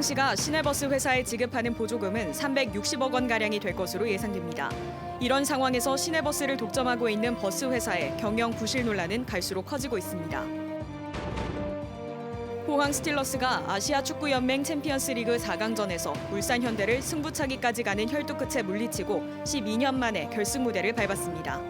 포항시가 시내버스 회사에 지급하는 보조금은 360억 원가량이 될 것으로 예상됩니다. 이런 상황에서 시내버스를 독점하고 있는 버스 회사의 경영 부실 논란은 갈수록 커지고 있습니다. 포항 스틸러스가 아시아 축구연맹 챔피언스리그 4강전에서 울산 현대를 승부차기까지 가는 혈투 끝에 물리치고 12년 만에 결승 무대를 밟았습니다.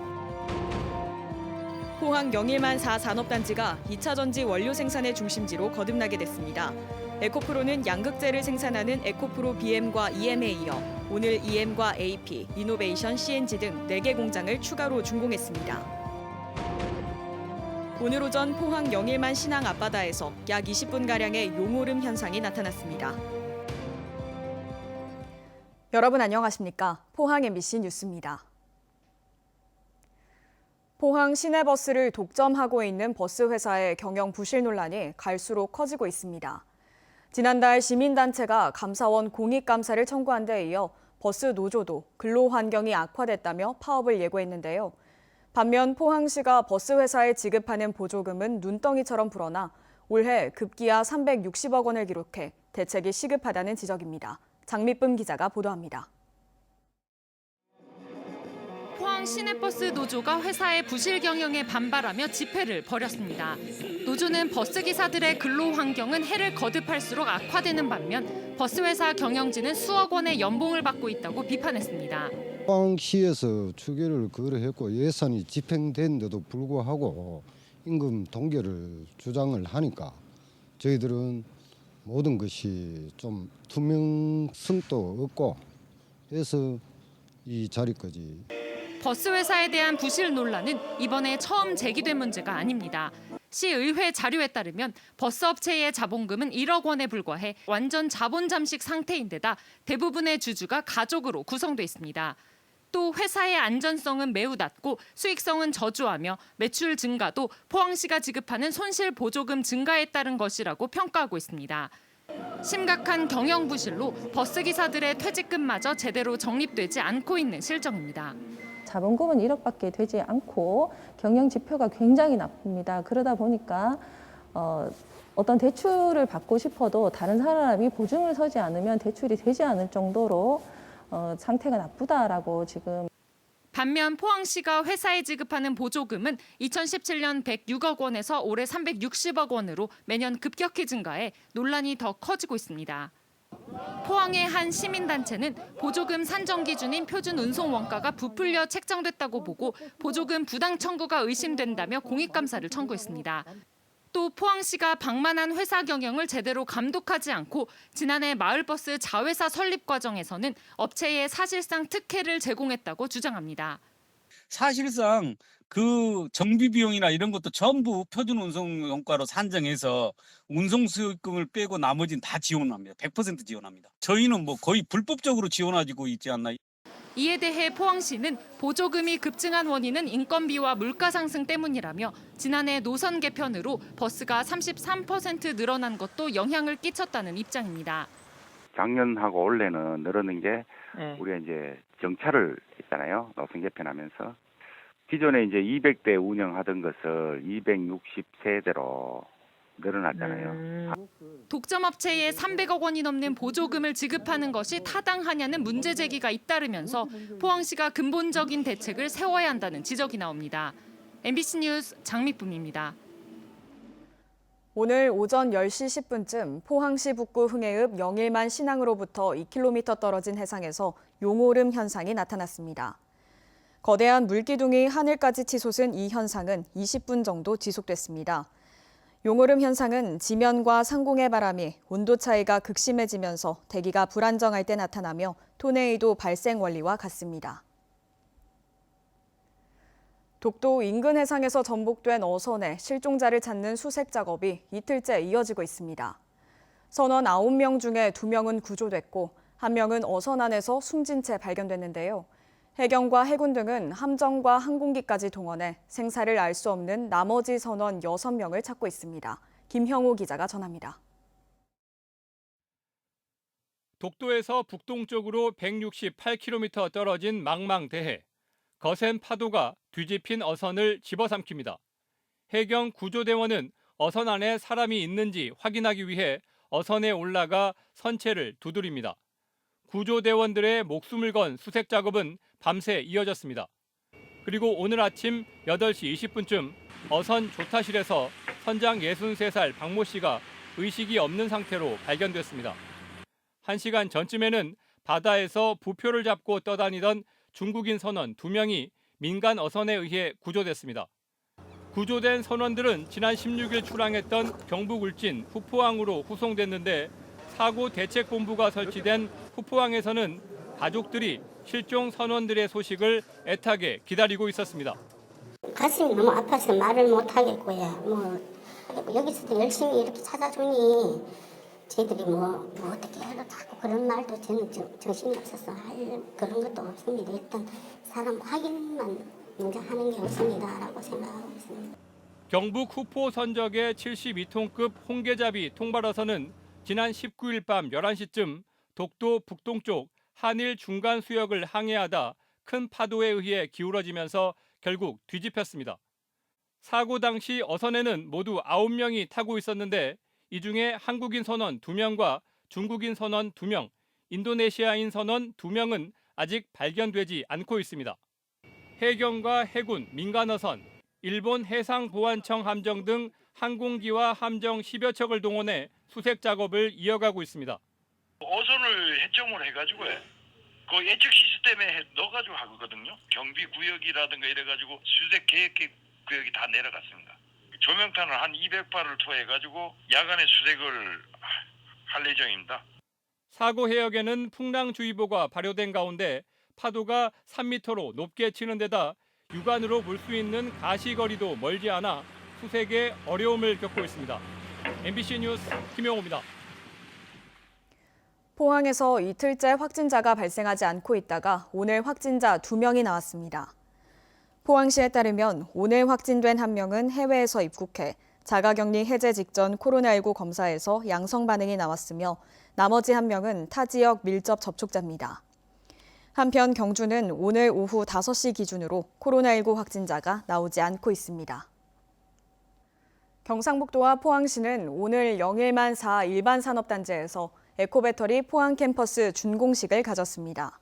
포항 영일만 4산업단지가 2차 전지 원료 생산의 중심지로 거듭나게 됐습니다. 에코프로는 양극재를 생산하는 에코프로 BM과 EM에 이어 오늘 EM과 AP, 이노베이션 CNG 등 4개 공장을 추가로 준공했습니다. 오늘 오전 포항 영일만 신항 앞바다에서 약 20분가량의 용오름 현상이 나타났습니다. 여러분 안녕하십니까? 포항 MBC 뉴스입니다. 포항 시내버스를 독점하고 있는 버스 회사의 경영 부실 논란이 갈수록 커지고 있습니다. 지난달 시민단체가 감사원 공익감사를 청구한 데 이어 버스 노조도 근로환경이 악화됐다며 파업을 예고했는데요. 반면 포항시가 버스 회사에 지급하는 보조금은 눈덩이처럼 불어나 올해 급기야 360억 원을 기록해 대책이 시급하다는 지적입니다. 장미쁨 기자가 보도합니다. 포항 시내버스 노조가 회사의 부실 경영에 반발하며 집회를 벌였습니다. 노조는 버스 기사들의 근로 환경은 해를 거듭할수록 악화되는 반면 버스 회사 경영진은 수억 원의 연봉을 받고 있다고 비판했습니다. 포항시에서 추계를 거래했고 예산이 집행됐는데도 불구하고 임금 동결을 주장을 하니까 저희들은 모든 것이 좀 투명성도 없고 해서 이 자리까지. 버스 회사에 대한 부실 논란은 이번에 처음 제기된 문제가 아닙니다. 시의회 자료에 따르면 버스 업체의 자본금은 1억 원에 불과해 완전 자본 잠식 상태인데다 대부분의 주주가 가족으로 구성돼 있습니다. 또 회사의 안전성은 매우 낮고 수익성은 저조하며 매출 증가도 포항시가 지급하는 손실 보조금 증가에 따른 것이라고 평가하고 있습니다. 심각한 경영 부실로 버스 기사들의 퇴직금마저 제대로 적립되지 않고 있는 실정입니다. 자본금은 1억밖에 되지 않고 경영 지표가 굉장히 나쁩니다. 그러다 보니까 어떤 대출을 받고 싶어도 다른 사람이 보증을 서지 않으면 대출이 되지 않을 정도로 상태가 나쁘다라고 지금. 반면 포항시가 회사에 지급하는 보조금은 2017년 106억 원에서 올해 360억 원으로 매년 급격히 증가해 논란이 더 커지고 있습니다. 포항의 한 시민단체는 보조금 산정 기준인 표준 운송 원가가 부풀려 책정됐다고 보고 보조금 부당 청구가 의심된다며 공익감사를 청구했습니다. 또 포항시가 방만한 회사 경영을 제대로 감독하지 않고 지난해 마을버스 자회사 설립 과정에서는 업체에 사실상 특혜를 제공했다고 주장합니다. 사실상 그 정비 비용이나 이런 것도 전부 표준 운송 원가로 산정해서 운송 수익금을 빼고 나머지는 다 지원합니다. 100% 지원합니다. 저희는 뭐 거의 불법적으로 지원하고 있지 않나. 이에 대해 포항시는 보조금이 급증한 원인은 인건비와 물가 상승 때문이라며 지난해 노선 개편으로 버스가 33% 늘어난 것도 영향을 끼쳤다는 입장입니다. 작년하고 올해는 늘어난 게 우리가 이제 정차를 했잖아요. 노선 개편하면서 기존에 이제 200대 운영하던 것을 260세대로 늘어났잖아요. 독점업체에 300억 원이 넘는 보조금을 지급하는 것이 타당하냐는 문제 제기가 잇따르면서 포항시가 근본적인 대책을 세워야 한다는 지적이 나옵니다. MBC 뉴스 장미쁨입니다. 오늘 오전 10시 10분쯤 포항시 북구 흥해읍 영일만 신항으로부터 2km 떨어진 해상에서 용오름 현상이 나타났습니다. 거대한 물기둥이 하늘까지 치솟은 이 현상은 20분 정도 지속됐습니다. 용오름 현상은 지면과 상공의 바람이 온도 차이가 극심해지면서 대기가 불안정할 때 나타나며 토네이도 발생 원리와 같습니다. 독도 인근 해상에서 전복된 어선의 실종자를 찾는 수색 작업이 이틀째 이어지고 있습니다. 선원 9명 중에 2명은 구조됐고 1명은 어선 안에서 숨진 채 발견됐는데요. 해경과 해군 등은 함정과 항공기까지 동원해 생사를 알 수 없는 나머지 선원 6명을 찾고 있습니다. 김형우 기자가 전합니다. 독도에서 북동쪽으로 168km 떨어진 망망대해. 거센 파도가 뒤집힌 어선을 집어삼킵니다. 해경 구조대원은 어선 안에 사람이 있는지 확인하기 위해 어선에 올라가 선체를 두드립니다. 구조대원들의 목숨을 건 수색 작업은 밤새 이어졌습니다. 그리고 오늘 아침 8시 20분쯤 어선 조타실에서 선장 63살 박모 씨가 의식이 없는 상태로 발견됐습니다. 1시간 전쯤에는 바다에서 부표를 잡고 떠다니던 중국인 선원 2명이 민간 어선에 의해 구조됐습니다. 구조된 선원들은 지난 16일 출항했던 경북 울진 후포항으로 후송됐는데 사고 대책본부가 설치된 후포항에서는 가족들이 실종 선원들의 소식을 애타게 기다리고 있었습니다. 가슴이 너무 아파서 말을 못 하겠고요. 여기서도 열심히 이렇게 찾아주니 저희들이 어떻게 하러 자꾸 그런 말도 저는 정신이 없어서 할 그런 것도 없습니다. 일단 사람 확인만 먼저 하는 게 없습니다라고 생각하고 있습니다. 경북 후포 선적의 72톤급 홍계잡이 통발어선은 지난 19일 밤 11시쯤 독도 북동쪽 한일 중간 수역을 항해하다 큰 파도에 의해 기울어지면서 결국 뒤집혔습니다. 사고 당시 어선에는 모두 9명이 타고 있었는데 이 중에 한국인 선원 2명과 중국인 선원 2명, 인도네시아인 선원 2명은 아직 발견되지 않고 있습니다. 해경과 해군, 민간어선, 일본 해상보안청 함정 등 항공기와 함정 10여 척을 동원해 수색 작업을 이어가고 있습니다. 어선을 해점을 해가지고요. 그 예측 시스템에 넣어가지고 하거든요. 경비 구역이라든가 이래가지고 수색 계획 구역이 다 내려갔습니다. 조명탄을 한 200발을 투하해가지고 야간에 수색을 할 예정입니다. 사고 해역에는 풍랑주의보가 발효된 가운데 파도가 3m로 높게 치는 데다 육안으로 볼 수 있는 가시거리도 멀지 않아 수색에 어려움을 겪고 있습니다. MBC 뉴스 김영호입니다. 포항에서 이틀째 확진자가 발생하지 않고 있다가 오늘 확진자 2명이 나왔습니다. 포항시에 따르면 오늘 확진된 1명은 해외에서 입국해 자가격리 해제 직전 코로나19 검사에서 양성 반응이 나왔으며 나머지 1명은 타 지역 밀접 접촉자입니다. 한편 경주는 오늘 오후 5시 기준으로 코로나19 확진자가 나오지 않고 있습니다. 경상북도와 포항시는 오늘 영일만 4 일반 산업단지에서 에코배터리 포항 캠퍼스 준공식을 가졌습니다.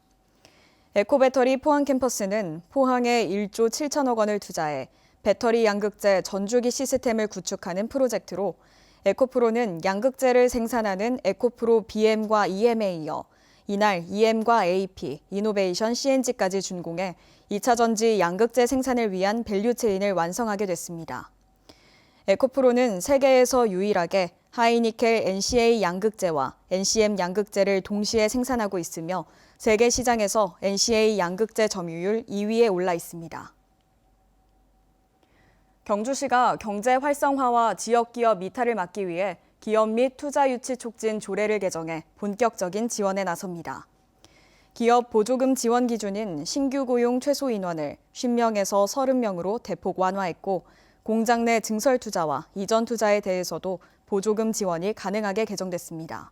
에코배터리 포항 캠퍼스는 포항에 1조 7천억 원을 투자해 배터리 양극재 전주기 시스템을 구축하는 프로젝트로 에코프로는 양극재를 생산하는 에코프로 BM과 EM에 이어 이날 EM과 AP, 이노베이션 CNG까지 준공해 2차 전지 양극재 생산을 위한 밸류체인을 완성하게 됐습니다. 에코프로는 세계에서 유일하게 하이니켈 NCA 양극재와 NCM 양극재를 동시에 생산하고 있으며 세계 시장에서 NCA 양극재 점유율 2위에 올라 있습니다. 경주시가 경제 활성화와 지역기업 이탈을 막기 위해 기업 및 투자 유치 촉진 조례를 개정해 본격적인 지원에 나섭니다. 기업 보조금 지원 기준인 신규 고용 최소 인원을 50명에서 30명으로 대폭 완화했고 공장 내 증설 투자와 이전 투자에 대해서도 보조금 지원이 가능하게 개정됐습니다.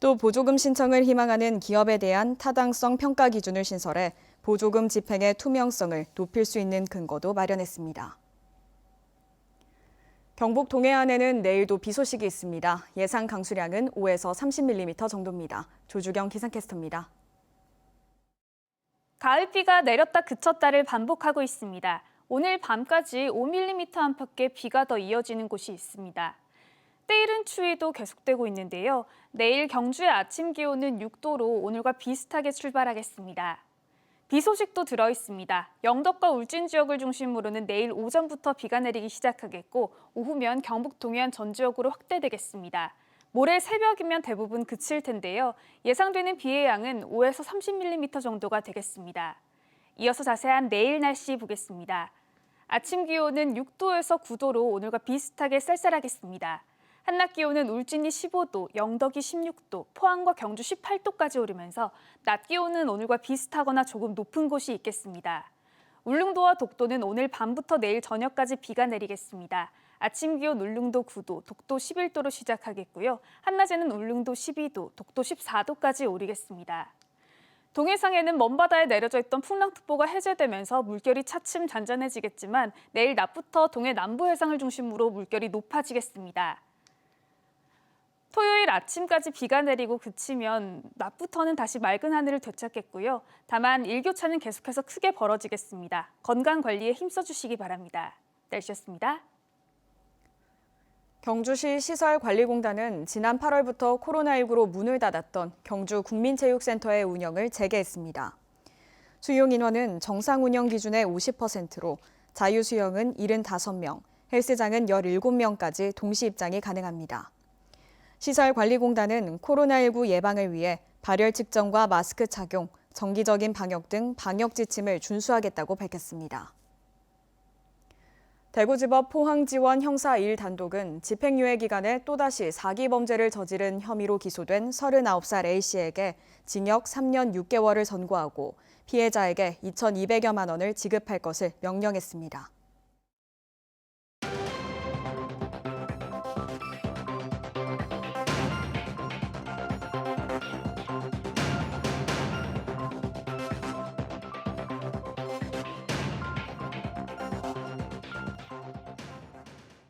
또 보조금 신청을 희망하는 기업에 대한 타당성 평가 기준을 신설해 보조금 집행의 투명성을 높일 수 있는 근거도 마련했습니다. 경북 동해안에는 내일도 비 소식이 있습니다. 예상 강수량은 5에서 30mm 정도입니다. 조주경 기상캐스터입니다. 가을비가 내렸다 그쳤다를 반복하고 있습니다. 오늘 밤까지 5mm 안팎의 비가 더 이어지는 곳이 있습니다. 때이른 추위도 계속되고 있는데요. 내일 경주의 아침 기온은 6도로 오늘과 비슷하게 출발하겠습니다. 비 소식도 들어있습니다. 영덕과 울진 지역을 중심으로는 내일 오전부터 비가 내리기 시작하겠고 오후면 경북 동해안 전 지역으로 확대되겠습니다. 모레 새벽이면 대부분 그칠 텐데요. 예상되는 비의 양은 5에서 30mm 정도가 되겠습니다. 이어서 자세한 내일 날씨 보겠습니다. 아침 기온은 6도에서 9도로 오늘과 비슷하게 쌀쌀하겠습니다. 한낮 기온은 울진이 15도, 영덕이 16도, 포항과 경주 18도까지 오르면서 낮 기온은 오늘과 비슷하거나 조금 높은 곳이 있겠습니다. 울릉도와 독도는 오늘 밤부터 내일 저녁까지 비가 내리겠습니다. 아침 기온 울릉도 9도, 독도 11도로 시작하겠고요. 한낮에는 울릉도 12도, 독도 14도까지 오르겠습니다. 동해상에는 먼바다에 내려져 있던 풍랑특보가 해제되면서 물결이 차츰 잔잔해지겠지만 내일 낮부터 동해 남부 해상을 중심으로 물결이 높아지겠습니다. 토요일 아침까지 비가 내리고 그치면 낮부터는 다시 맑은 하늘을 되찾겠고요. 다만 일교차는 계속해서 크게 벌어지겠습니다. 건강 관리에 힘써주시기 바랍니다. 날씨였습니다. 경주시 시설관리공단은 지난 8월부터 코로나19로 문을 닫았던 경주 국민체육센터의 운영을 재개했습니다. 수용 인원은 정상 운영 기준의 50%로 자유수영은 75명, 헬스장은 17명까지 동시 입장이 가능합니다. 시설관리공단은 코로나19 예방을 위해 발열 측정과 마스크 착용, 정기적인 방역 등 방역 지침을 준수하겠다고 밝혔습니다. 대구지법 포항지원 형사 1단독은 집행유예 기간에 또다시 사기 범죄를 저지른 혐의로 기소된 39살 A씨에게 징역 3년 6개월을 선고하고 피해자에게 2,200여만 원을 지급할 것을 명령했습니다.